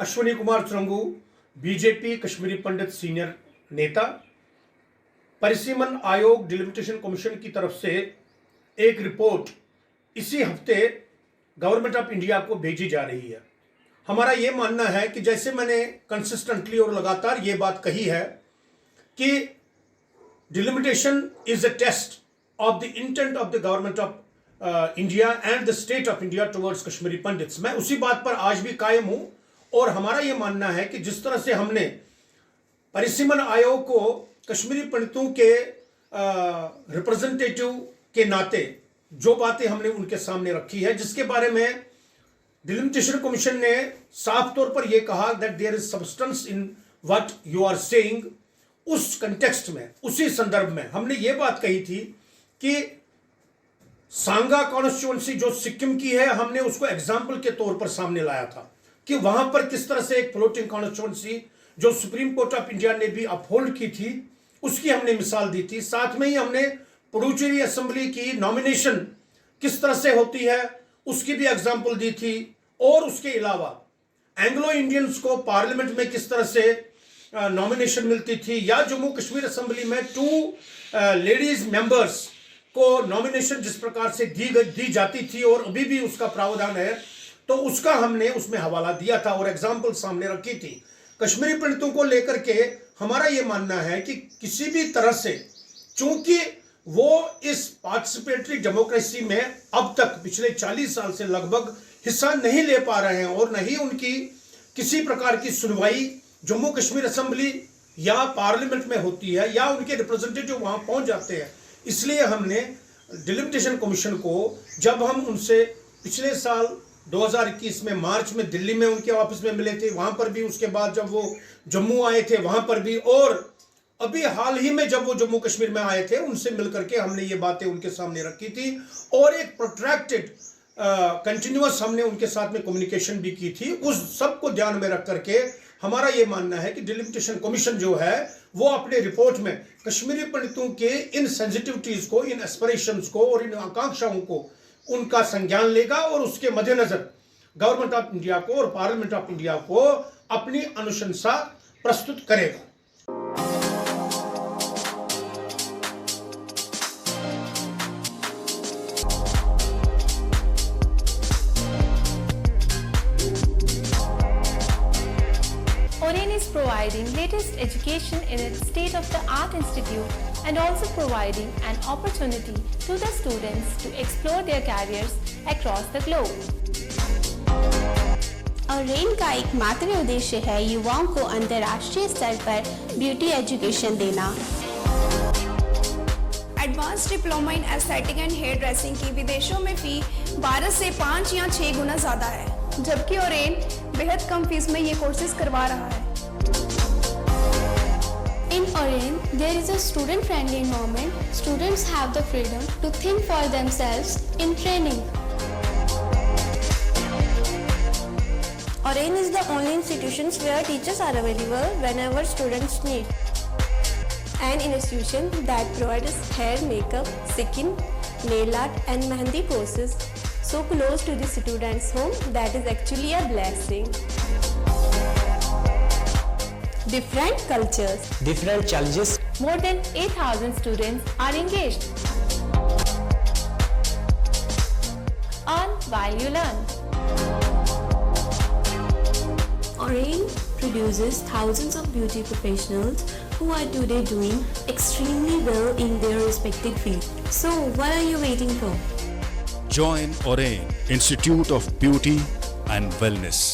Ashwini Kumar चुरंगू, BJP Kashmiri पंडित senior नेता। परिसीमन आयोग डिलिमिटेशन कमीशन की तरफ से एक रिपोर्ट इसी हफ्ते गवर्नमेंट ऑफ इंडिया को भेजी जा रही है। हमारा ये मानना है कि जैसे मैंने कंसिस्टेंटली और लगातार ये बात कही है कि delimitation is a test of the intent of the government of India and the state of India towards Kashmiri Pandits. मैं उसी बात पर आज भी कायम हूं और हमारा ये मानना है कि जिस तरह से हमने परिसीमन आयोग को कश्मीरी पंडितों के रिप्रेजेंटेटिव के नाते जो बातें हमने उनके सामने रखी है, जिसके बारे में डिलिमिटेशन कमीशन ने साफ तौर पर यह कहा that there is substance in what you are saying, उस कंटेक्स्ट में, उसी संदर्भ में हमने ये बात कही थी कि सांगा कॉन्स्टिट्यूएंसी जो सिक्किम की है, हमने उसको एग्जाम्पल के तौर पर सामने लाया था कि वहां पर किस तरह से एक फ्लोटिंग कॉन्स्टिट्यूएंसी जो सुप्रीम कोर्ट ऑफ इंडिया ने भी अपहोल्ड की थी, उसकी हमने मिसाल दी थी। साथ में ही हमने पुडुचेरी असेंबली की नॉमिनेशन किस तरह से होती है उसकी भी एग्जाम्पल दी थी। और उसके अलावा एंग्लो इंडियंस को पार्लियामेंट में किस तरह से नॉमिनेशन मिलती थी, या जम्मू कश्मीर असेंबली में 2 लेडीज मेंबर्स को नॉमिनेशन जिस प्रकार से दी जाती थी और अभी भी उसका प्रावधान है, तो उसका हमने उसमें हवाला दिया था और एग्जाम्पल सामने रखी थी। कश्मीरी पंडितों को लेकर के हमारा यह मानना है कि किसी भी तरह से, चूंकि वो इस पार्टिसिपेटरी डेमोक्रेसी में अब तक पिछले 40 साल से लगभग हिस्सा नहीं ले पा रहे हैं और नहीं उनकी किसी प्रकार की सुनवाई जम्मू कश्मीर असेंबली या पार्लियामेंट में होती है या उनके रिप्रेजेंटेटिव वहां पहुंच जाते हैं, इसलिए हमने डिलिमिटेशन कमीशन को, जब हम उनसे पिछले साल 2021 में मार्च में दिल्ली में उनके ऑफिस में मिले थे, वहां पर भी, उसके बाद जब वो जम्मू आए थे वहां पर भी, और अभी हाल ही में जब वो जम्मू कश्मीर में आए थे उनसे मिलकर के हमने ये बातें उनके सामने रखी थी और एक प्रोट्रैक्टेड कंटिन्यूअस हमने उनके साथ में कम्युनिकेशन भी की थी। उस सब को ध्यान में रख करके हमारा ये मानना है कि डिलिमिटेशन कमीशन जो है वो अपने रिपोर्ट में कश्मीरी पंडितों के इन सेंसिटिविटीज को, इन एस्पिरेशंस को और इन आकांक्षाओं को उनका संज्ञान लेगा और उसके मद्देनजर गवर्नमेंट ऑफ इंडिया को और पार्लियामेंट ऑफ इंडिया को अपनी अनुशंसा प्रस्तुत करेगा। Oren is providing latest education in its state-of-the-art institute and also providing an opportunity to the students to explore their careers across the globe. Orane का एकमात्र उद्देश्य है युवाओं को अंतर्राष्ट्रीय स्तर पर ब्यूटी एजुकेशन देना। Advance diploma in aesthetic and hairdressing की विदेशों में फी 12 से 5 या 6 गुना ज़्यादा है, जबकि ओरेन बेहद कम फीस में ये कोर्सेज करवा रहा है। In Oren, there is a student-friendly environment. Students have the freedom to think for themselves in training. Oren is the only institution where teachers are available whenever students need. An institution that provides hair, makeup, skin, nail art and mehendi courses so close to the students' home that is actually a blessing. Different cultures, different challenges. More than 8,000 students are engaged. Earn while you learn. Oren produces thousands of beauty professionals who are today doing extremely well in their respective field. So what are you waiting for? Join Oren Institute of Beauty and Wellness.